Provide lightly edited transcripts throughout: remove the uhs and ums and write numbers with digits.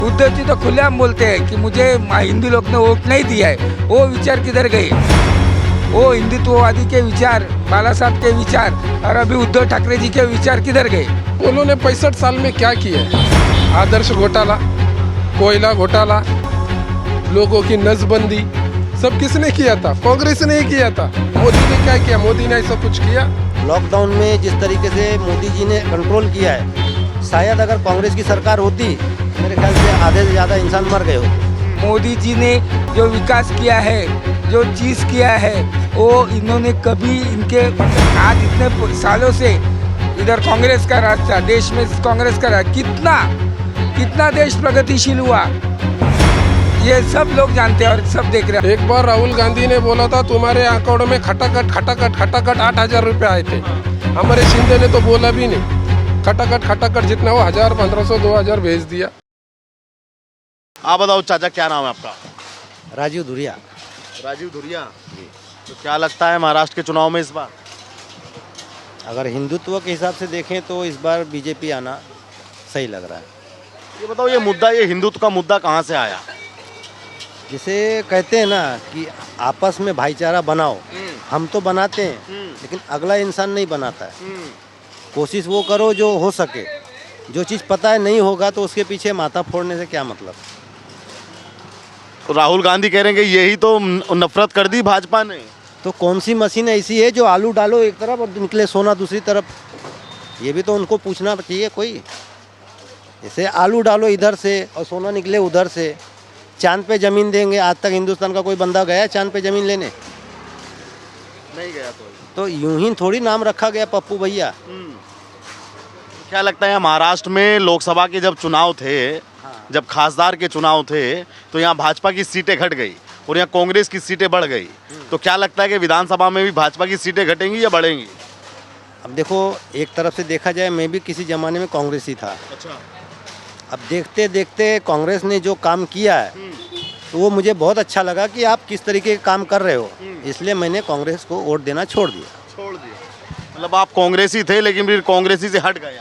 उद्धव जी तो खुलेआम बोलते हैं कि मुझे हिंदू लोग ने वोट नहीं दिया है। वो विचार किधर गए? वो हिंदुत्ववादी के विचार, बाला साहब के विचार और अभी उद्धव ठाकरे जी के विचार किधर गए? उन्होंने 65 साल में क्या किया? आदर्श घोटाला, कोयला घोटाला, लोगों की नसबंदी, सब किसने किया था? कांग्रेस ने ही किया था। मोदी ने क्या किया? मोदी ने ऐसा कुछ किया? लॉकडाउन में जिस तरीके से मोदी जी ने कंट्रोल किया है, शायद अगर कांग्रेस की सरकार होती, मेरे ख्याल से आधे से ज़्यादा इंसान मर गए होते। मोदी जी ने जो विकास किया है, जो चीज़ किया है, वो इन्होंने कभी इनके आज इतने सालों से इधर कांग्रेस का राज था, देश में कांग्रेस का राज, कितना देश प्रगतिशील हुआ ये सब लोग जानते हैं और सब देख रहे हैं। एक बार राहुल गांधी ने बोला था तुम्हारे अकाउंट में खटाखट 8,000 रुपये आए थे। हमारे शिंदे ने तो बोला भी नहीं, खटाखट जितना हो 1,000, 1,500, 2,000 भेज दिया। आप बताओ चाचा, क्या नाम है आपका? राजीव धुरिया। राजीव धुरिया। तो क्या लगता है महाराष्ट्र के चुनाव में इस बार? अगर हिंदुत्व के हिसाब से देखें तो इस बार बीजेपी आना सही लग रहा है। ये बताओ, ये हिंदुत्व का मुद्दा कहाँ से आया? जिसे कहते हैं ना कि आपस में भाईचारा बनाओ, हम तो बनाते हैं लेकिन अगला इंसान नहीं बनाता है। कोशिश वो करो जो हो सके, जो चीज़ पता है नहीं होगा तो उसके पीछे माथा फोड़ने से क्या मतलब। तो राहुल गांधी कह रहे हैं कि यही तो नफरत कर दी भाजपा ने। तो कौन सी मशीन ऐसी है जो आलू डालो एक तरफ और निकले सोना दूसरी तरफ? ये भी तो उनको पूछना चाहिए कोई। जैसे आलू डालो इधर से और सोना निकले उधर से। चांद पे ज़मीन देंगे, आज तक हिंदुस्तान का कोई बंदा गया चांद पे ज़मीन लेने? नहीं गया तो यूं ही थोड़ी नाम रखा गया पप्पू भैया। क्या लगता है महाराष्ट्र में लोकसभा के जब चुनाव थे, जब खासदार के चुनाव थे, तो यहाँ भाजपा की सीटें घट गई और यहाँ कांग्रेस की सीटें बढ़ गई। तो क्या लगता है कि विधानसभा में भी भाजपा की सीटें घटेंगी या बढ़ेंगी? अब देखो, एक तरफ से देखा जाए मैं भी किसी ज़माने में कांग्रेस ही था। अच्छा। अब देखते देखते कांग्रेस ने जो काम किया है तो वो मुझे बहुत अच्छा लगा कि आप किस तरीके के काम कर रहे हो, इसलिए मैंने कांग्रेस को वोट देना छोड़ दिया। मतलब आप कांग्रेसी थे लेकिन फिर कांग्रेसी से हट गए?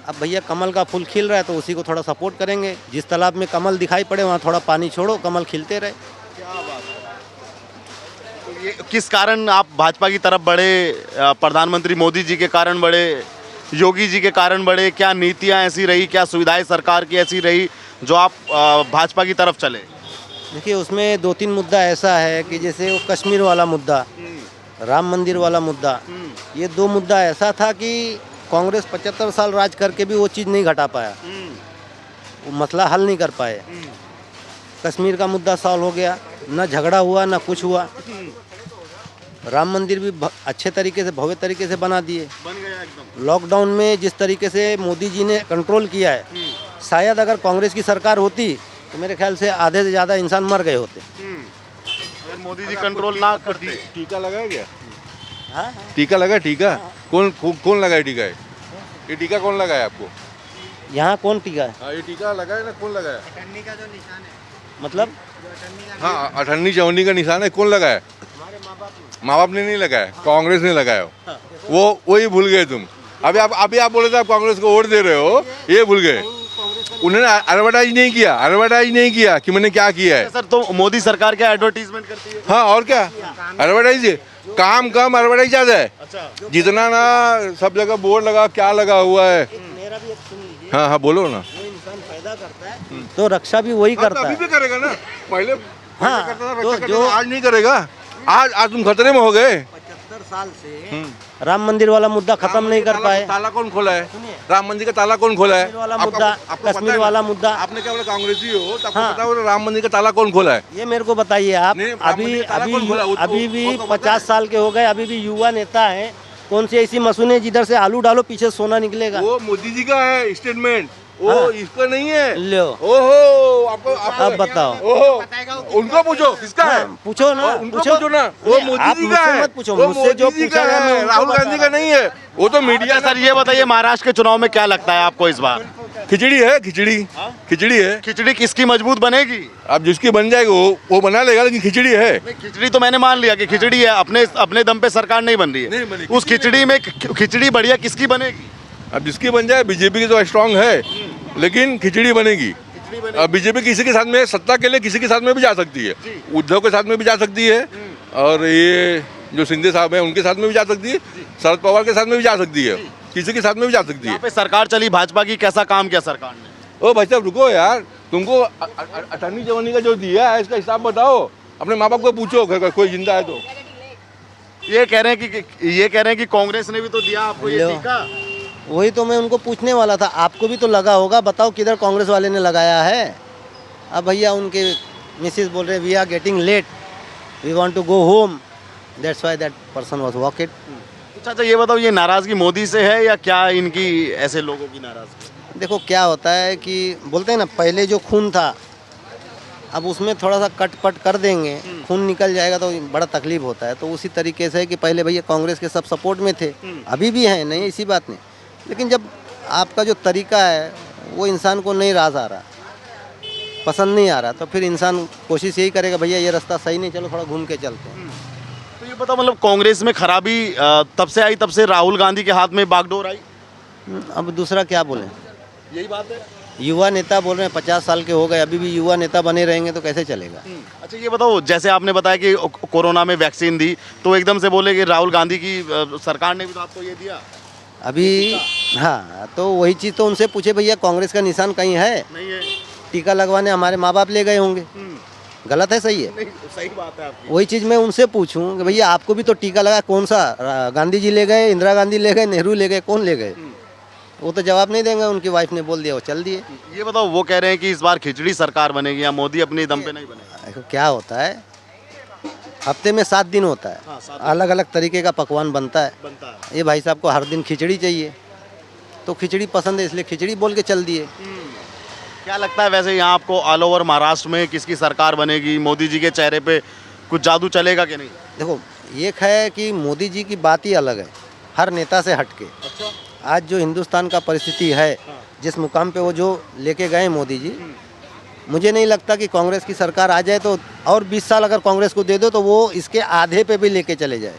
अब भैया कमल का फूल खिल रहा है तो उसी को थोड़ा सपोर्ट करेंगे। जिस तालाब में कमल दिखाई पड़े वहाँ थोड़ा पानी छोड़ो, कमल खिलते रहे। क्या बात है। तो ये किस कारण आप भाजपा की तरफ बढ़े? प्रधानमंत्री मोदी जी के कारण बढ़े, योगी जी के कारण बढ़े? क्या नीतियाँ ऐसी रही, क्या सुविधाएं सरकार की ऐसी रही जो आप भाजपा की तरफ चले? देखिए, उसमें 2-3 मुद्दा ऐसा है कि जैसे वो कश्मीर वाला मुद्दा, राम मंदिर वाला मुद्दा, ये 2 मुद्दा ऐसा था कि कांग्रेस 75 साल राज करके भी वो चीज़ नहीं घटा पाया, वो मसला हल नहीं कर पाए। कश्मीर का मुद्दा सॉल्व हो गया, ना झगड़ा हुआ ना कुछ हुआ। राम मंदिर भी अच्छे तरीके से, भव्य तरीके से बना दिए। बन गया एकदम। लॉकडाउन में जिस तरीके से मोदी जी ने कंट्रोल किया है, शायद अगर कांग्रेस की सरकार होती तो मेरे ख्याल से आधे से ज़्यादा इंसान मर गए होते। अगर मोदी जी कंट्रोल ना करते। टीका लगाया गया? हाँ, टीका लगा? टीका कौन लगाया? टीका है ये? टीका कौन लगाया आपको? यहाँ कौन टीका है? हाँ, ये टीका लगाया ना? कौन लगाया? मतलब हाँ, 98 का निशान है, कौन लगाया? माँ बाप ने नहीं लगाया, कांग्रेस ने लगाया। वही भूल गए तुम। अभी आप बोले थे आप कांग्रेस को वोट दे रहे हो, ये भूल गए। उन्होंने एडवर्टाइज नहीं किया कि मैंने क्या किया है। सर, तो मोदी सरकार क्या एडवर्टीजमेंट करती है? हाँ, और क्या एडवर्टाइज, काम कम एडवर्टाइज ज़्यादा है। अच्छा। जितना ना सब जगह बोर्ड लगा, क्या लगा हुआ है। मेरा भी एक सुन लीजिए। हाँ, बोलो ना। जो इंसान पैदा करता है तो रक्षा भी वही करता अभी है। भी करेगा ना, पहले हाँ, करता था, तो रक्षा जो करता था, आज नहीं करेगा। आज तुम खतरे में हो गए। 75 साल से राम मंदिर वाला मुद्दा खत्म नहीं कर पाए। ताला कौन खोला है? राम मंदिर का ताला कौन खोला है? कश्मीर वाला मुद्दा, कश्मीर वाला मुद्दा। आपने क्या बोला, कांग्रेसी हो तो आपको पता हो राम मंदिर का ताला कौन खोला है? ये मेरे को बताइए आप। नहीं, राम मंदिर का ताला कौन खोला? अभी भी 50 साल के हो गए, अभी भी युवा नेता हैं। कौन सी ऐसी मशीन है जिधर से आलू डालो पीछे सोना निकलेगा? वो मोदी जी का है स्टेटमेंट, वो इसका नहीं है। लो, ओहो, आपको अब बताओ। ओहो, उनको पूछो किसका है? पूछो ना, उनको पूछो ना। वो मोदी आप जी का मुझसे है, मत पूछो, वो मुझसे जो मोदी जी पूछा का है मैं है, उनको राहुल बता गांधी का नहीं है। वो तो मीडिया। सर, ये बताइए महाराष्ट्र के चुनाव में क्या लगता है आपको इस बार? खिचड़ी है, खिचड़ी है। खिचड़ी किसकी मजबूत बनेगी? अब जिसकी बन जाएगी वो बना लेगा, लेकिन खिचड़ी है। खिचड़ी तो मैंने मान लिया कि खिचड़ी है, अपने दम पे सरकार नहीं बन रही है। नहीं बनी। उस खिचड़ी में खिचड़ी बढ़िया किसकी बनेगी? अब जिसकी बन जाए, बीजेपी की तो स्ट्रांग है, लेकिन खिचड़ी बनेगी। नहीं बनेगी। बीजेपी किसी के साथ में सत्ता के लिए किसी के साथ में भी जा सकती है, उद्धव के साथ में भी जा सकती है, और ये जो शिंदे साहब हैं उनके साथ में भी जा सकती है, शरद पवार के साथ में भी जा सकती है, किसी के साथ में भी जा सकती है। यहाँ पे सरकार चली भाजपा की, कैसा काम किया सरकार ने? ओ भाई साहब रुको यार, तुमको अटर्नी जवानी का जो दिया है इसका हिसाब बताओ, अपने माँ बाप को पूछो कोई जिंदा है तो। ये कह रहे हैं कि कांग्रेस ने भी तो दिया आपको ये लो। टीका। वही तो मैं उनको पूछने वाला था, आपको भी तो लगा होगा, बताओ किधर कांग्रेस वाले ने लगाया है। अब भैया उनके मिसेस बोल रहे we are getting late, we want to go home, that's why that person was walked. अच्छा ये बताओ, ये नाराजगी मोदी से है या क्या इनकी ऐसे लोगों की नाराजगी? देखो क्या होता है कि बोलते हैं ना, पहले जो खून था अब उसमें थोड़ा सा कट पट कर देंगे, खून निकल जाएगा तो बड़ा तकलीफ होता है। तो उसी तरीके से है कि पहले भैया कांग्रेस के सब सपोर्ट में थे, अभी भी हैं, नहीं इसी बात नहीं, लेकिन जब आपका जो तरीका है वो इंसान को नहीं राज आ रहा, पसंद नहीं आ रहा, तो फिर इंसान कोशिश यही करेगा भैया ये रास्ता सही नहीं, चलो थोड़ा घूम के चलते हैं। तो ये बताओ, मतलब कांग्रेस में खराबी तब से आई, तब से राहुल गांधी के हाथ में बागडोर आई, अब दूसरा क्या बोलें, यही बात है। युवा नेता बोल रहे हैं 50 साल के हो गए, अभी भी युवा नेता बने रहेंगे तो कैसे चलेगा। अच्छा ये बताओ, जैसे आपने बताया कि कोरोना में वैक्सीन दी, तो एकदम से बोले कि राहुल गांधी की सरकार ने भी तो आपको ये दिया अभी हाँ, तो वही चीज़ तो उनसे पूछे भैया कांग्रेस का निशान कहीं है, नहीं है? टीका लगवाने हमारे माँ बाप ले गए होंगे, गलत है सही है? नहीं, सही बात है आपकी। वही चीज़ मैं उनसे पूछूं कि भैया आपको भी तो टीका लगा, कौन सा, गांधी जी ले गए, इंदिरा गांधी ले गए, नेहरू ले गए, कौन ले गए? वो तो जवाब नहीं देंगे, उनकी वाइफ ने बोल दिया वो चल दिए। ये बताओ, वो कह रहे हैं कि इस बार खिचड़ी सरकार बनेगी या मोदी अपने दम पे नहीं बनेगा? देखो क्या होता है, हफ्ते में 7 दिन होता है, हाँ, 7 अलग अलग तरीके का पकवान बनता है। बनता है। ये भाई साहब को हर दिन खिचड़ी चाहिए, तो खिचड़ी पसंद है इसलिए खिचड़ी बोल के चल दिए। क्या लगता है वैसे यहाँ आपको ऑल ओवर महाराष्ट्र में किसकी सरकार बनेगी? मोदी जी के चेहरे पे कुछ जादू चलेगा कि नहीं? देखो एक है कि मोदी जी की बात ही अलग है, हर नेता से हटके। अच्छा। आज जो हिंदुस्तान का परिस्थिति है, जिस मुकाम पे वो जो लेके गए मोदी जी, मुझे नहीं लगता कि कांग्रेस की सरकार आ जाए तो और 20 साल अगर कांग्रेस को दे दो तो वो इसके आधे पे भी लेके चले जाए।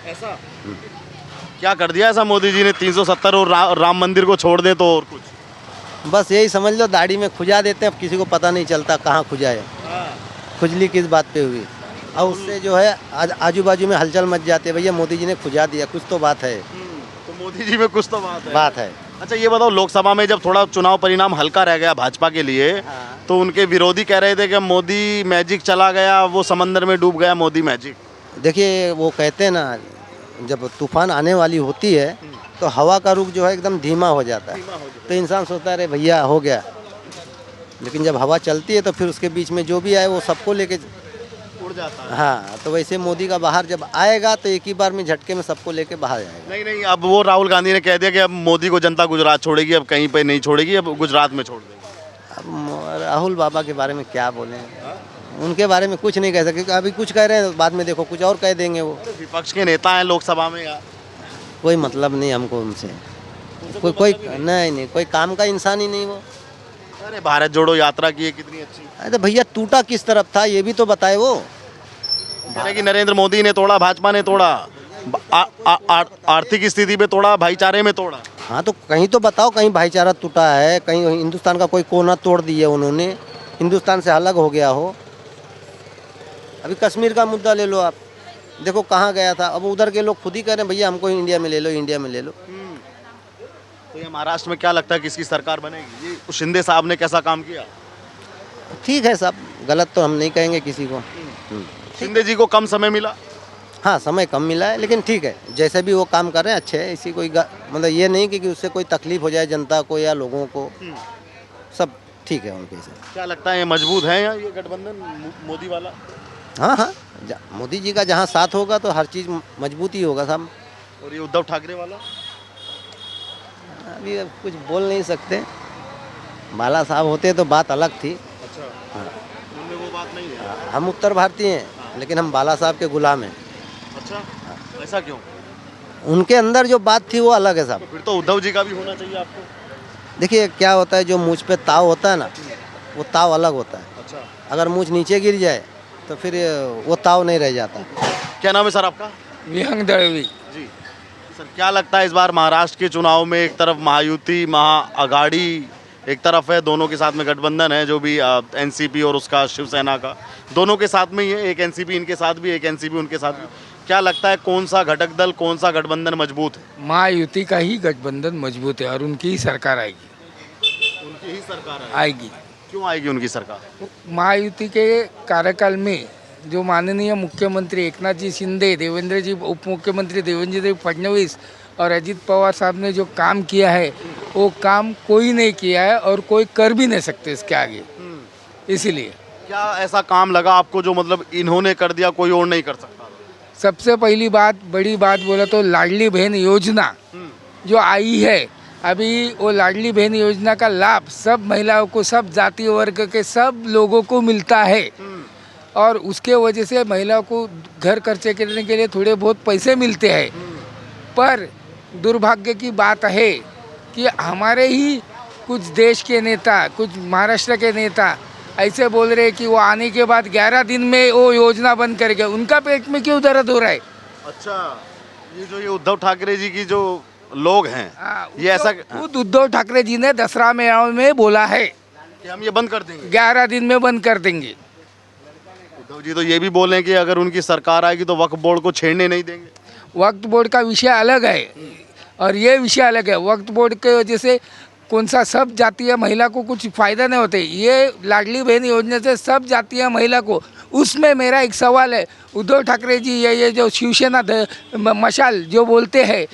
ऐसा क्या कर दिया ऐसा मोदी जी ने? 370 और राम मंदिर को छोड़ दे तो और कुछ? बस यही समझ लो, दाढ़ी में खुजा देते हैं, अब किसी को पता नहीं चलता कहाँ खुजा है, खुजली किस बात पे हुई, और उससे जो है आजू बाजू में हलचल मच जाती है, भैया मोदी जी ने खुजा दिया, कुछ तो बात है। तो मोदी जी में कुछ तो बात है। है। अच्छा ये बताओ, लोकसभा में जब थोड़ा चुनाव परिणाम हल्का रह गया भाजपा के लिए, तो उनके विरोधी कह रहे थे कि मोदी मैजिक चला गया, वो समंदर में डूब गया मोदी मैजिक। देखिए वो कहते हैं ना, जब तूफान आने वाली होती है तो हवा का रुख जो है एकदम धीमा हो जाता है, तो इंसान सोचता है अरे भैया हो गया, लेकिन जब हवा चलती है तो फिर उसके बीच में जो भी आए वो सबको लेके उड़ जाता है। हाँ, तो वैसे मोदी का बाहर जब आएगा तो एक ही बार में झटके में सबको लेके बाहर जाएगा। नहीं नहीं, अब वो राहुल गांधी ने कह दिया कि अब मोदी को जनता गुजरात छोड़ेगी, अब कहीं पे नहीं छोड़ेगी, अब गुजरात में छोड़ देगी। अब राहुल बाबा के बारे में क्या बोलें, उनके बारे में कुछ नहीं कह सकते, अभी कुछ कह रहे हैं बाद में देखो कुछ और कह देंगे। वो विपक्ष के नेता हैं लोकसभा में यार। कोई मतलब नहीं हमको उनसे, कोई नहीं, कोई काम का इंसान ही नहीं वो। अरे भारत जोड़ो यात्रा की है कितनी अच्छी। अरे भैया टूटा किस तरफ था ये भी तो बताए वो। कह रहे कि नरेंद्र मोदी ने तोड़ा, भाजपा ने तोड़ा, आर्थिक स्थिति पे तोड़ा, भाईचारे में तोड़ा। हाँ तो कहीं तो बताओ, कहीं भाईचारा टूटा है, कहीं हिंदुस्तान का कोई कोना तोड़ दिया उन्होंने, हिंदुस्तान से अलग हो गया हो। अभी कश्मीर का मुद्दा ले लो आप, देखो कहाँ गया था, अब उधर के लोग खुद ही कह रहे हैं भैया हमको इंडिया में ले लो, इंडिया में ले लो। तो ये महाराष्ट्र में क्या लगता है किसकी सरकार बनेगी? ये शिंदे साहब ने कैसा काम किया? ठीक है साहब, गलत तो हम नहीं कहेंगे किसी को। शिंदे जी को कम समय मिला। हाँ समय कम मिला है, लेकिन ठीक है जैसे भी वो काम कर रहे हैं अच्छे है, इसी कोई मतलब ये नहीं कि उससे कोई तकलीफ हो जाए जनता को या लोगों को, सब ठीक है उनके से। क्या लगता है ये मजबूत है या ये गठबंधन मोदी वाला? हाँ, मोदी जी का जहाँ साथ होगा तो हर चीज़ मजबूत ही होगा साहब। और ये उद्धव ठाकरे वाला? अभी अब कुछ बोल नहीं सकते, बाला साहब होते तो बात अलग थी। अच्छा, उनमें वो बात नहीं है। हम उत्तर भारतीय हैं, लेकिन हम बाला साहब के गुलाम हैं। अच्छा, ऐसा क्यों? उनके अंदर जो बात थी वो अलग है साहब। तो फिर तो उद्धव जी का भी होना चाहिए आपको। देखिए क्या होता है, जो मुझ पे ताव होता है ना, वो ताव अलग होता है। अच्छा, अगर मुझ नीचे गिर जाए तो फिर वो ताव नहीं रह जाता। क्या नाम है सर आपका? विहंग दळवी। जी सर, क्या लगता है इस बार महाराष्ट्र के चुनाव में एक तरफ महायुति, महाअघाड़ी एक तरफ है दोनों के साथ में गठबंधन है जो भी एनसीपी और उसका शिवसेना का, दोनों के साथ में ही है, एक एनसीपी इनके साथ भी, एक एनसीपी उनके साथ भी। क्या लगता है कौन सा घटक दल, कौन सा गठबंधन मजबूत है? महायुति का ही गठबंधन मजबूत है और उनकी ही सरकार आएगी। उनकी ही सरकार आएगी। क्यों आएगी उनकी सरकार? महायुति के कार्यकाल में जो माननीय मुख्यमंत्री एकनाथ जी शिंदे, देवेंद्र जी उप मुख्यमंत्री देवेंद्र जी फडणवीस और अजीत पवार साहब ने जो काम किया है वो काम कोई नहीं किया है और कोई कर भी नहीं सकते इसके आगे। इसीलिए क्या ऐसा काम लगा आपको जो मतलब इन्होंने कर दिया कोई और नहीं कर सकता? सबसे पहली बात, बड़ी बात बोला तो लाडली बहन योजना जो आई है अभी, वो लाडली बहन योजना का लाभ सब महिलाओं को, सब जाति वर्ग के सब लोगों को मिलता है और उसके वजह से महिलाओं को घर खर्चे करने के लिए थोड़े बहुत पैसे मिलते हैं। पर दुर्भाग्य की बात है कि हमारे ही कुछ देश के नेता, कुछ महाराष्ट्र के नेता ऐसे बोल रहे हैं कि वो आने के बाद 11 दिन में वो योजना बंद कर गया। उनका पेट में क्यों दर्द हो रहा है? अच्छा, ये उद्धव ठाकरे जी की जो लोग हैं, ये ऐसा खुद उद्धव ठाकरे जी ने दसरा मेला में बोला है कि हम ये बंद कर देंगे, 11 दिन में बंद कर देंगे। उद्धव जी तो ये भी बोले कि अगर उनकी सरकार आएगी तो वक्फ बोर्ड को छेड़ने नहीं देंगे। वक्फ बोर्ड का विषय अलग है और ये विषय अलग है। वक्फ बोर्ड के वजह से कौन सा सब जातीय महिला को कुछ फ़ायदा नहीं होते। ये लाडली बहन योजना से सब जातीय महिला को, उसमें मेरा एक सवाल है, उद्धव ठाकरे जी ये जो शिवसेना मशाल जो बोलते हैं,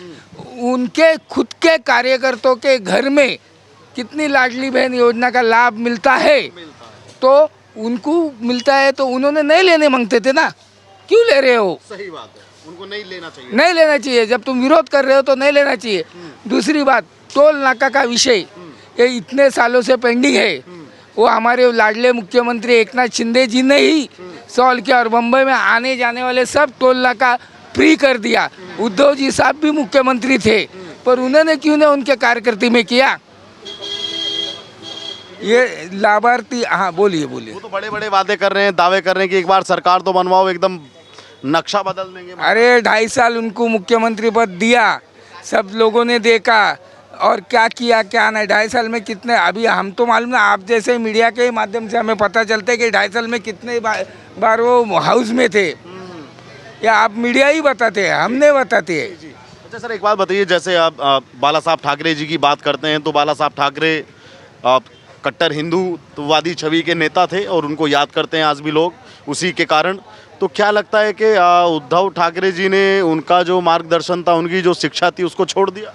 उनके खुद के कार्यकर्ताओं के घर में कितनी लाडली बहन योजना का लाभ मिलता है? तो उनको मिलता है तो उन्होंने नहीं लेने मांगते थे ना, क्यों ले रहे हो? सही बात है, उनको नहीं लेना चाहिए। नहीं लेना चाहिए, जब तुम विरोध कर रहे हो तो नहीं लेना चाहिए। दूसरी बात, टोल नाका का विषय ये इतने सालों से पेंडिंग है, वो हमारे लाडले मुख्यमंत्री एकनाथ शिंदे जी ने ही सॉल्व किया और मुंबई में आने जाने वाले सब टोल नाका फ्री कर दिया। उद्धव जी साहब भी मुख्यमंत्री थे पर उन्होंने क्यों ने उनके कार्यकर्ता में किया? ये लाभार्थी, हाँ बोलिए बोलिए। वो तो बड़े बड़े वादे कर रहे हैं, दावे कर रहे हैं कि एक बार सरकार तो बनवाओ, एकदम नक्शा बदल देंगे। अरे 2.5 साल उनको मुख्यमंत्री पद दिया, सब लोगों ने देखा और क्या किया क्या नहीं। 2.5 साल में कितने, अभी हम तो मालूम ना, आप जैसे मीडिया के माध्यम से हमें पता चलता है कि 2.5 साल में कितने बार वो हाउस में थे, या आप मीडिया ही बताते हैं, हम नहीं बताते हैं। अच्छा सर, एक बात बताइए, जैसे आप बाला साहब ठाकरे जी की बात करते हैं तो बाला साहब ठाकरे कट्टर हिंदूवादी छवि के नेता थे और उनको याद करते हैं आज भी लोग उसी के कारण। तो क्या लगता है कि उद्धव ठाकरे जी ने उनका जो मार्गदर्शन था, उनकी जो शिक्षा थी, उसको छोड़ दिया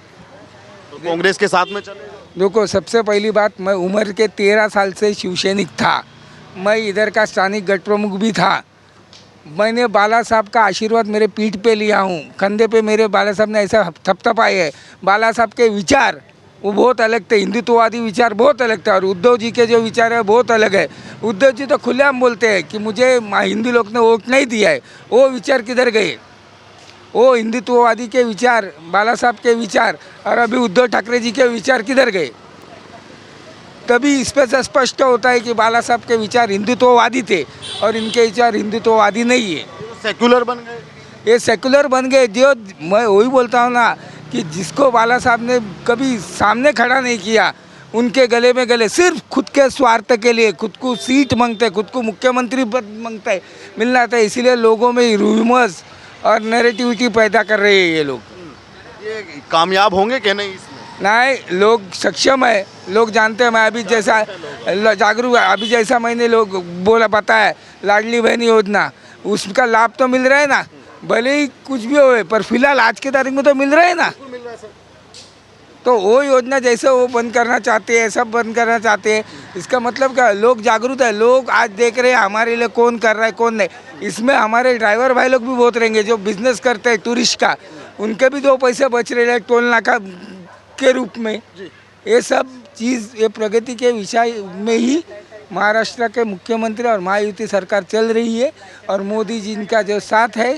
तो कांग्रेस के साथ में चले? देखो, सबसे पहली बात, मैं उम्र के 13 साल से शिवसैनिक था, मैं इधर का स्थानिक गट प्रमुख भी था। मैंने बाला साहब का आशीर्वाद मेरे पीठ पे लिया हूँ, कंधे पे मेरे बाला साहब ने ऐसा थपथपाए है। बाला साहब के विचार वो बहुत अलग थे, हिंदुत्ववादी विचार बहुत अलग थे और उद्धव जी के जो विचार है बहुत अलग है। उद्धव जी तो खुलेआम बोलते हैं कि मुझे हिंदू लोग ने वोट नहीं दिया है। वो विचार किधर गए? वो हिंदुत्ववादी के विचार, बाला साहब के विचार और अभी उद्धव ठाकरे जी के विचार किधर गए? तभी इस पर से स्पष्ट होता है कि बाला साहब के विचार हिंदुत्ववादी थे और इनके विचार हिंदुत्ववादी नहीं है। सेक्युलर बन गए, ये सेकुलर बन गए। जो मैं वही बोलता हूँ ना कि जिसको बाला साहब ने कभी सामने खड़ा नहीं किया, उनके गले में गले, सिर्फ खुद के स्वार्थ के लिए, खुद को सीट मांगते, खुद को मुख्यमंत्री पद मांगता है, मिलना था। इसीलिए लोगों में रूमर्स और नैरेटिविटी पैदा कर रहे हैं ये लोग। ये कामयाब होंगे कि नहीं इसमें? नहीं, लोग सक्षम है, लोग जानते हैं। मैं अभी जैसा जागरूक, अभी जैसा मैंने लोग बोला बताया, लाडली बहन योजना, उसका लाभ तो मिल रहा है ना, भले ही कुछ भी हो, पर फिलहाल आज के तारीख में तो मिल रहा है ना। तो वो योजना जैसे वो बंद करना चाहते हैं, सब बंद करना चाहते हैं। इसका मतलब क्या? लोग जागरूक है, लोग आज देख रहे हैं हमारे लिए कौन कर रहा है कौन नहीं। इसमें हमारे ड्राइवर भाई लोग भी बहुत रहेंगे जो बिजनेस करते हैं टूरिस्ट का, उनके भी 2 पैसे बच रहे हैं टोल नाका के रूप में। ये सब चीज़, ये प्रगति के विषय में ही महाराष्ट्र के मुख्यमंत्री और महायुति सरकार चल रही है और मोदी जी इनका जो साथ है,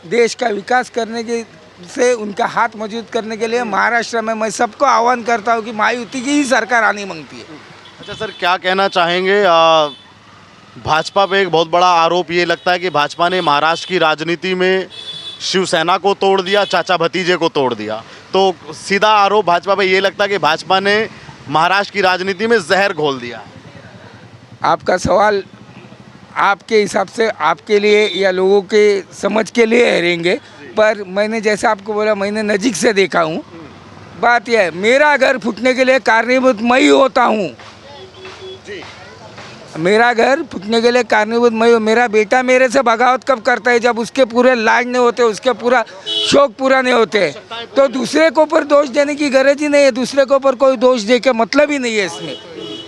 देश का विकास करने के से उनका हाथ मजबूत करने के लिए महाराष्ट्र में मैं सबको आह्वान करता हूँ कि महायुति की ही सरकार आनी मांगती है। अच्छा सर, क्या कहना चाहेंगे? भाजपा पे एक बहुत बड़ा आरोप ये लगता है कि भाजपा ने महाराष्ट्र की राजनीति में शिवसेना को तोड़ दिया, चाचा भतीजे को तोड़ दिया। तो सीधा आरोप भाजपा पे ये लगता है कि भाजपा ने महाराष्ट्र की राजनीति में जहर घोल दिया है। आपका सवाल आपके हिसाब से आपके लिए या लोगों के समझ के लिए रहेंगे, पर मैंने जैसे आपको बोला मैंने नज़दीक से देखा हूँ। बात यह है, मेरा घर फूटने के लिए कारणीभूत मैं ही होता हूँ। मेरा घर फूटने के लिए कारणीभूत मैं हूँ। मेरा बेटा मेरे से बगावत कब करता है? जब उसके पूरे लाज नहीं होते, उसके पूरा शौक पूरा नहीं होते। तो दूसरे के ऊपर दोष देने की गरज ही नहीं है। दूसरे के ऊपर कोई दोष दे के मतलब ही नहीं है इसमें।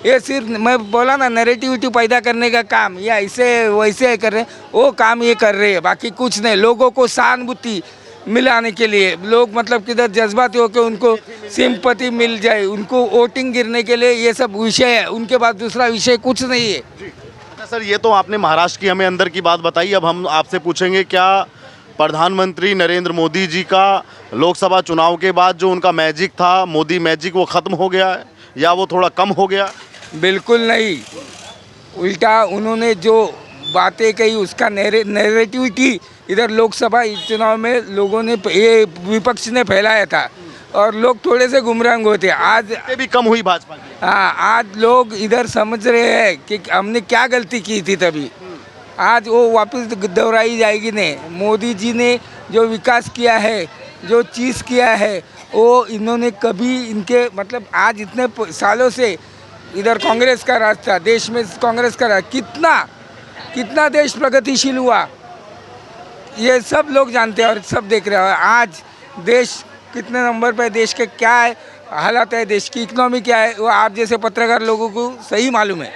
ये सिर्फ मैं बोला ना, नैरेटिविटी पैदा करने का काम, या ऐसे वैसे कर रहे हैं, वो काम ये कर रहे हैं, बाकी कुछ नहीं। लोगों को सहानुभूति मिलाने के लिए, लोग मतलब किधर जज्बाती होकर उनको सिंपैथी मिल जाए, उनको वोटिंग गिरने के लिए ये सब विषय है। उनके पास दूसरा विषय कुछ नहीं है। अच्छा सर, ये तो आपने महाराष्ट्र की हमें अंदर की बात बताई। अब हम आपसे पूछेंगे, क्या प्रधानमंत्री नरेंद्र मोदी जी का लोकसभा चुनाव के बाद जो उनका मैजिक था, मोदी मैजिक, वो ख़त्म हो गया है या वो थोड़ा कम हो गया? बिल्कुल नहीं, उल्टा उन्होंने जो बातें कही उसका नैरेटिविटी इधर लोकसभा चुनाव में लोगों ने, ये विपक्ष ने फैलाया था और लोग थोड़े से गुमराह होते। आज भी कम हुई भाजपा की। हाँ, आज लोग इधर समझ रहे हैं कि हमने क्या गलती की थी तभी। आज वो वापस दोहराई जाएगी नहीं। मोदी जी ने जो विकास किया है, जो चीज़ किया है, वो इन्होंने कभी इनके मतलब आज इतने सालों से इधर कांग्रेस का राज था, देश में कांग्रेस का राज, कितना देश प्रगतिशील हुआ ये सब लोग जानते हैं और सब देख रहे हैं। आज देश कितने नंबर पे, देश के क्या है हालात है, देश की इकोनॉमी क्या है, वो आप जैसे पत्रकार लोगों को सही मालूम है।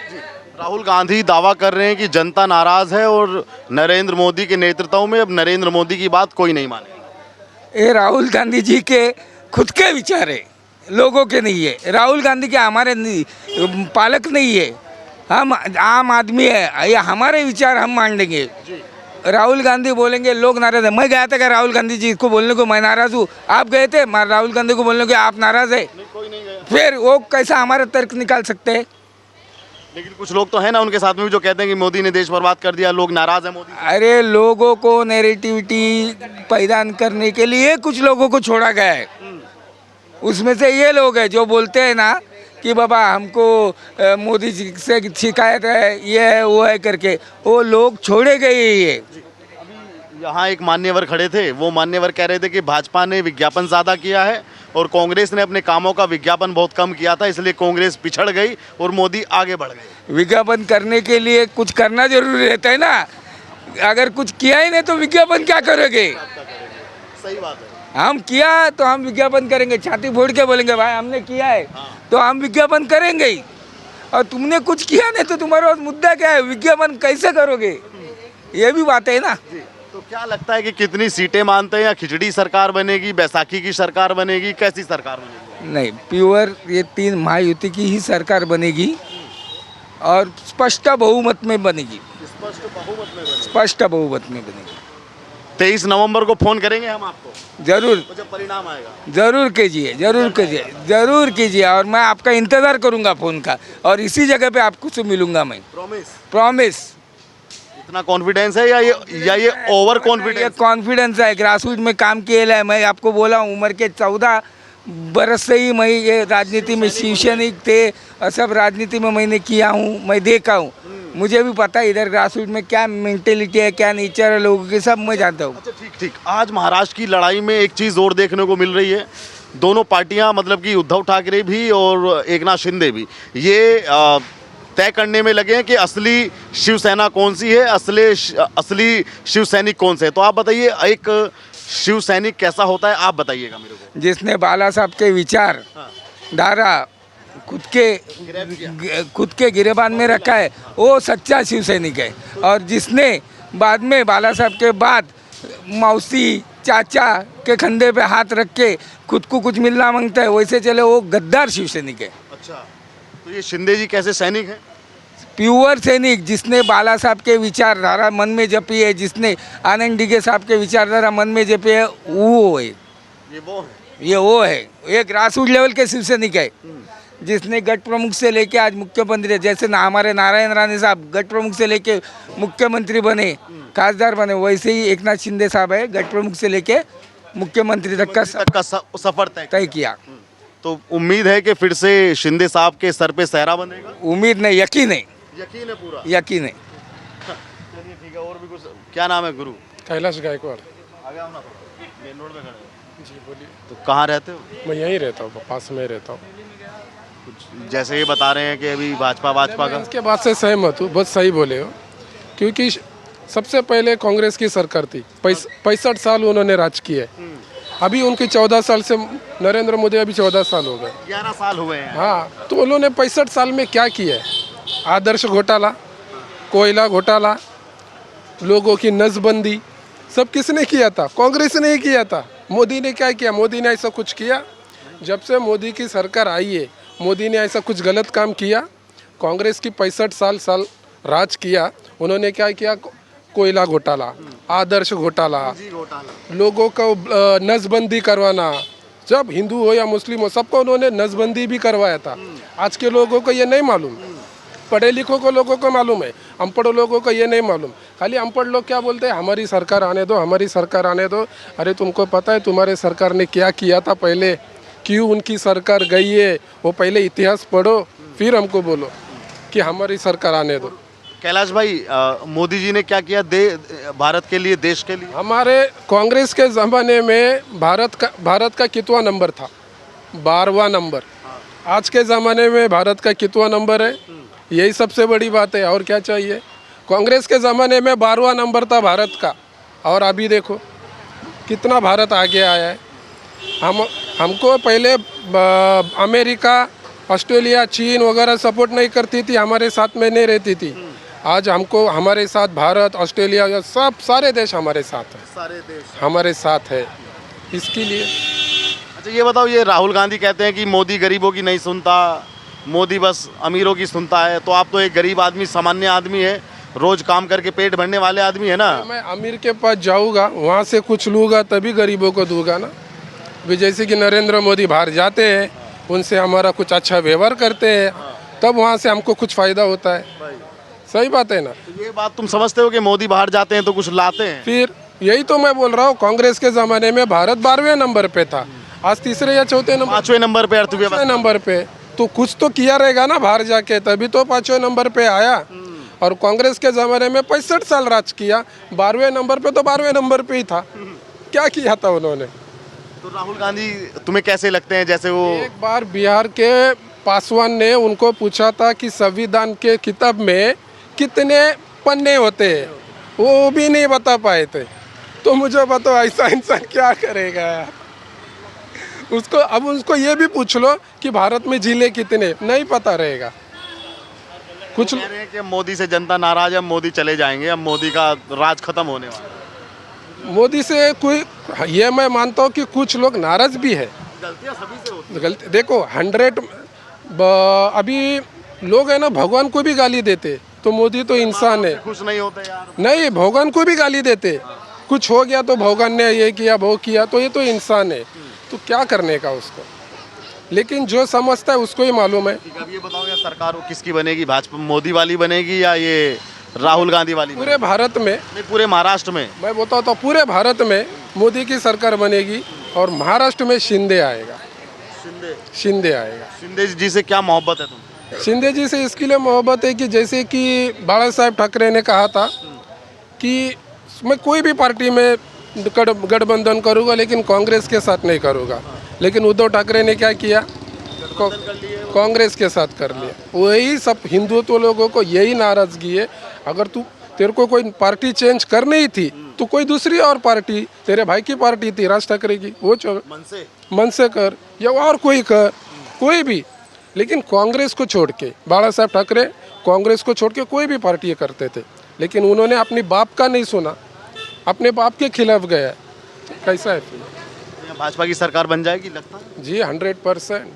राहुल गांधी दावा कर रहे हैं कि जनता नाराज है और नरेंद्र मोदी के नेतृत्व में अब नरेंद्र मोदी की बात कोई नहीं मानेगा। ये राहुल गांधी जी के खुद के विचार है, लोगों के नहीं है। राहुल गांधी के हमारे पालक नहीं है, हम आम आदमी है, ये हमारे विचार हम मान लेंगे। राहुल गांधी बोलेंगे लोग नाराज है। मैं गया था क्या राहुल गांधी जी को बोलने को मैं नाराज हूँ? आप गए थे राहुल गांधी को बोलने को आप नाराज है? कोई नहीं गया। फिर वो कैसा हमारा तर्क निकाल सकते हैं? लेकिन कुछ लोग तो है ना उनके साथ में भी जो कहते हैं कि मोदी ने देश बर्बाद कर दिया, लोग नाराज हैं मोदी से। अरे लोगों को नैरेटिविटी पैदा करने के लिए कुछ लोगों को छोड़ा गया है। उसमें से ये लोग हैं जो बोलते हैं ना कि बाबा हमको मोदी जी से शिकायत है, ये है वो है करके, वो लोग छोड़े गए ये। यहाँ एक मान्यवर खड़े थे, वो मान्यवर कह रहे थे कि भाजपा ने विज्ञापन ज़्यादा किया है और कांग्रेस ने अपने कामों का विज्ञापन बहुत कम किया था, इसलिए कांग्रेस पिछड़ गई और मोदी आगे बढ़ गए। विज्ञापन करने के लिए कुछ करना जरूरी रहता है ना। अगर कुछ किया ही नहीं तो विज्ञापन क्या करोगे? सही बात है। हम किया तो हम विज्ञापन करेंगे, छाती फोड़ के बोलेंगे भाई हमने किया है, तो हम विज्ञापन करेंगे ही। और तुमने कुछ किया नहीं तो तुम्हारे पास मुद्दा क्या है? विज्ञापन कैसे करोगे? ये भी बात है ना। तो क्या लगता है कि कितनी सीटें मानते हैं, या खिचड़ी सरकार बनेगी, बैसाखी की सरकार बनेगी, कैसी सरकार बनेगी? नहीं, प्योर ये 3 महायुति की ही सरकार बनेगी और स्पष्ट बहुमत में बनेगी। स्पष्ट बहुमत में बनेगी। 23 नवंबर को फोन करेंगे हम आपको, जरूर जब परिणाम आएगा। जरूर कीजिए, जरूर कीजिए और मैं आपका इंतज़ार करूंगा फ़ोन का, और इसी जगह पे आपको से मिलूंगा मैं। प्रॉमिस। इतना कॉन्फिडेंस है या ये ओवर कॉन्फिडेंस? ये कॉन्फिडेंस है, ग्रासरूट में काम किया है। मैं आपको बोला हूँ, उम्र के 14 बरस से ही मैं ये राजनीति में शिवसैनिक थे और सब राजनीति में मैंने किया हूँ, मैं देखा हूँ। मुझे भी पता है इधर ग्रासरूट में क्या मेंटेलिटी है, क्या नेचर है लोगों की, सब मैं जानता हूँ। अच्छा ठीक। आज महाराष्ट्र की लड़ाई में एक चीज़ और देखने को मिल रही है, दोनों पार्टियां मतलब कि उद्धव ठाकरे भी और एकनाथ शिंदे भी ये तय करने में लगे हैं कि असली शिवसेना कौन सी है, असली शिवसैनिक कौन से है। तो आप बताइए, एक शिवसैनिक कैसा होता है, आप बताइएगा मेरे को। जिसने बाला साहब के विचार धारा खुद के गिरेबान में रखा है, वो सच्चा शिवसैनिक है। और जिसने बाद में बाला साहब के बाद मौसी चाचा के कंधे पे हाथ रख के खुद को कुछ मिलना मांगता है, वैसे चले, वो गद्दार शिवसैनिक है। अच्छा, तो ये शिंदे जी कैसे सैनिक हैं? प्योर सैनिक, जिसने बाला साहब के विचारधारा मन में जपी है, जिसने आनंद डीगे साहब के विचारधारा मन में जपी है, वो है। ये वो है, ये ग्रासरूट लेवल के शिवसैनिक है, जिसने गट प्रमुख से लेके आज मुख्यमंत्री, जैसे ना हमारे नारायण राणे साहब गट प्रमुख से लेके मुख्यमंत्री बने, खासदार बने, वैसे ही एकनाथ शिंदे साहब है, गट प्रमुख से लेके मुख्यमंत्री तक का सफर तय किया। तो उम्मीद है कि फिर से शिंदे साहब के सर पे सहरा बनेगा। उम्मीद नहीं, यकीन है, यकीन है पूरा। यकीन है। चलिए ठीक है, और भी कुछ। क्या नाम है गुरु? कैलाश गायकवाड़। आगे आओ ना, मेन रोड पे खड़े हो। जी बोलिए। तो कहाँ रहते हो? मैं यहीं रहता हूँ, पास में रहता हूँ। कुछ जैसे ये बता रहे हैं कि अभी भाजपा मैं का इसके बात से सहमत हूँ, बहुत सही बोले हो, क्योंकि सबसे पहले कांग्रेस की सरकार थी, 65 साल उन्होंने राज किया है। अभी उनकी 14 साल से, नरेंद्र मोदी अभी 14 साल हो गए। 11 साल हुए हैं। हाँ, तो उन्होंने 65 साल में क्या किया है? आदर्श घोटाला, कोयला घोटाला, लोगों की नसबंदी, सब किसने किया था? कांग्रेस ने ही किया था। मोदी ने क्या किया? मोदी ने ऐसा कुछ किया? जब से मोदी की सरकार आई है, मोदी ने ऐसा कुछ गलत काम किया? कांग्रेस की 65 साल राज किया, उन्होंने क्या किया? कोयला घोटाला, आदर्श घोटाला, लोगों को नसबंदी करवाना, जब हिंदू हो या मुस्लिम हो सबको उन्होंने नसबंदी भी करवाया था। आज के लोगों को ये नहीं मालूम, पढ़े लिखों को लोगों को मालूम है, अनपढ़ लोगों को ये नहीं मालूम। खाली अनपढ़ लोग क्या बोलते हैं? हमारी सरकार आने दो, हमारी सरकार आने दो। अरे तुमको पता है तुम्हारे सरकार ने क्या किया था पहले? क्यों उनकी सरकार गई है? वो पहले इतिहास पढ़ो, फिर हमको बोलो कि हमारी सरकार आने दो। कैलाश भाई, मोदी जी ने क्या किया भारत के लिए, देश के लिए? हमारे कांग्रेस के ज़माने में भारत का कितवा नंबर था? 12वां नंबर। आज के ज़माने में भारत का कितवा नंबर है? यही सबसे बड़ी बात है, और क्या चाहिए? कांग्रेस के ज़माने में 12वां नंबर था भारत का, और अभी देखो कितना भारत आगे आया है। हमको पहले अमेरिका, ऑस्ट्रेलिया, चीन वगैरह सपोर्ट नहीं करती थी, हमारे साथ में नहीं रहती थी। आज हमको हमारे साथ भारत, ऑस्ट्रेलिया, सब सारे देश हमारे साथ है, सारे देश हमारे साथ है। इसके लिए अच्छा ये बताओ, ये राहुल गांधी कहते हैं कि मोदी गरीबों की नहीं सुनता, मोदी बस अमीरों की सुनता है। तो आप तो एक गरीब आदमी, सामान्य आदमी है, रोज काम करके पेट भरने वाले आदमी है ना। मैं अमीर के पास जाऊँगा, वहाँ से कुछ लूँगा तभी गरीबों को दूंगा ना। भी जैसे कि नरेंद्र मोदी बाहर जाते हैं, उनसे हमारा कुछ अच्छा व्यवहार करते हैं, तब वहाँ से हमको कुछ फ़ायदा होता है। सही बात है ना? तो ये बात तुम समझते हो कि मोदी बाहर जाते हैं तो कुछ लाते हैं? फिर यही तो मैं बोल रहा हूँ, कांग्रेस के ज़माने में भारत 12वें नंबर पे था, आज तीसरे या चौथे नंबर, 5वें नंबर पे अर्थव्यवस्था नंबर पे। तो कुछ तो किया रहेगा ना बाहर जाके, तभी तो 5वें नंबर पे आया। और कांग्रेस के ज़माने में 65 साल राज किया, 12वें नंबर पे तो 12वें नंबर पे ही था। क्या किया था उन्होंने? तो राहुल गांधी तुम्हें कैसे लगते हैं? जैसे वो एक बार बिहार के पासवान ने उनको पूछा था कि संविधान के किताब में कितने पन्ने होते हैं, वो भी नहीं बता पाए थे। तो मुझे बताओ ऐसा इंसान क्या करेगा यार? उसको ये भी पूछ लो कि भारत में जिले कितने, नहीं पता रहेगा। कुछ कह रहे हैं कि मोदी से जनता नाराज है, अब मोदी चले जाएंगे, अब मोदी का राज खत्म होने वाला है। मोदी से कोई, ये मैं मानता हूँ कि कुछ लोग नाराज भी है। गलतियां सभी से होती गलती देखो 100 अभी लोग है ना भगवान को भी गाली देते, तो मोदी तो इंसान है। खुश नहीं होते यार। नहीं, भगवान को भी गाली देते, कुछ हो गया तो भगवान ने ये किया वो किया, तो ये तो इंसान है, तो क्या करने का उसको। लेकिन जो समझता है उसको ही मालूम है। ठीक है, अब ये बताओ यार, सरकार किसकी बनेगी? भाजपा मोदी वाली बनेगी या ये राहुल गांधी वाली? पूरे भारत में, नहीं, पूरे महाराष्ट्र में। मैं बताता हूँ, पूरे भारत में मोदी की सरकार बनेगी, और महाराष्ट्र में शिंदे आएगा। शिंदे आएगा। शिंदे जी से क्या मोहब्बत है तुम? शिंदे जी से इसके लिए मोहब्बत है कि जैसे कि बाला साहेब ठाकरे ने कहा था कि मैं कोई भी पार्टी में गठबंधन करूँगा, लेकिन कांग्रेस के साथ नहीं करूँगा। लेकिन उद्धव ठाकरे ने क्या किया? कांग्रेस के साथ कर लिया। वही सब हिंदुत्व लोगों को यही नाराजगी है। अगर तेरे को कोई पार्टी चेंज करनी ही थी तो कोई दूसरी और पार्टी, तेरे भाई की पार्टी थी राज ठाकरे की, वो मन से कर, या और कोई कर, कोई भी। लेकिन कांग्रेस को छोड़ के, बाला साहब ठाकरे कांग्रेस को छोड़ के कोई भी पार्टी करते थे, लेकिन उन्होंने अपने बाप का नहीं सुना, अपने बाप के खिलाफ गया। कैसा है फिर? भाजपा की सरकार बन जाएगी लगता है? जी 100%।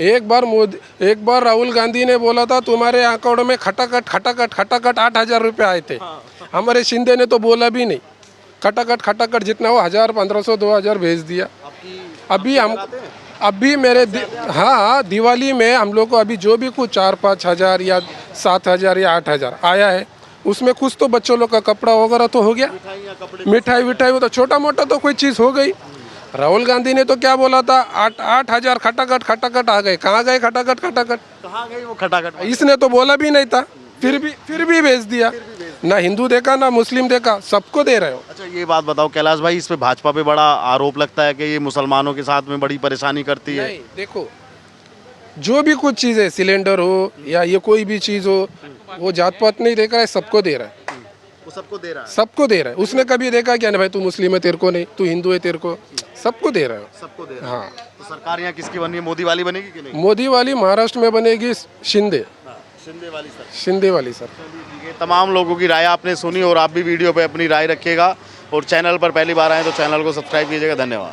एक बार राहुल गांधी ने बोला था तुम्हारे अकाउंट में खटाखट 8,000 रुपये आए थे। हमारे शिंदे ने तो बोला भी नहीं, खटाखट जितना हो 1,000, 1,500, 2,000 भेज दिया। अभी मेरे हाँ, दिवाली में हम लोग को अभी जो भी कुछ 4-5 हज़ार या 7,000 या 8,000 आया है, उसमें कुछ तो बच्चों लोग का कपड़ा वगैरह तो हो गया, मिठाई विठाई वो तो छोटा मोटा तो कोई चीज़ हो गई। राहुल गांधी ने तो क्या बोला था, 8,000 खटाखट आ गए। कहाँ गए खटाखट? कहाँ गई वो खटाखट? इसने तो बोला भी नहीं था, फिर भी भेज दिया। ना हिंदू देखा ना मुस्लिम देखा, सबको दे रहे हो। अच्छा ये बात बताओ कैलाश भाई, इस पे भाजपा पे बड़ा आरोप लगता है कि ये मुसलमानों के साथ में बड़ी परेशानी करती है। नहीं, देखो जो भी कुछ चीज़ है, सिलेंडर हो या ये कोई भी चीज़ हो, वो जात पात नहीं देख रहा है, सबको दे रहा है। वो सबको दे रहा है। सबको दे रहा है। उसने कभी देखा क्या? नहीं भाई तू मुस्लिम है तेरे को नहीं, तू हिंदू है तेरे को, सबको दे रहा है। सबको दे रहा है। हाँ, तो सरकार यहाँ किसकी बननी है? मोदी वाली बनेगी कि नहीं? मोदी वाली महाराष्ट्र में बनेगी, शिंदे शिंदे वाली सर। शिंदे वाली सर। ठीक है, तमाम लोगों की राय आपने सुनी और आप भी वीडियो पे अपनी राय रखिएगा और चैनल पर पहली बार आए तो चैनल को सब्सक्राइब कीजिएगा। धन्यवाद।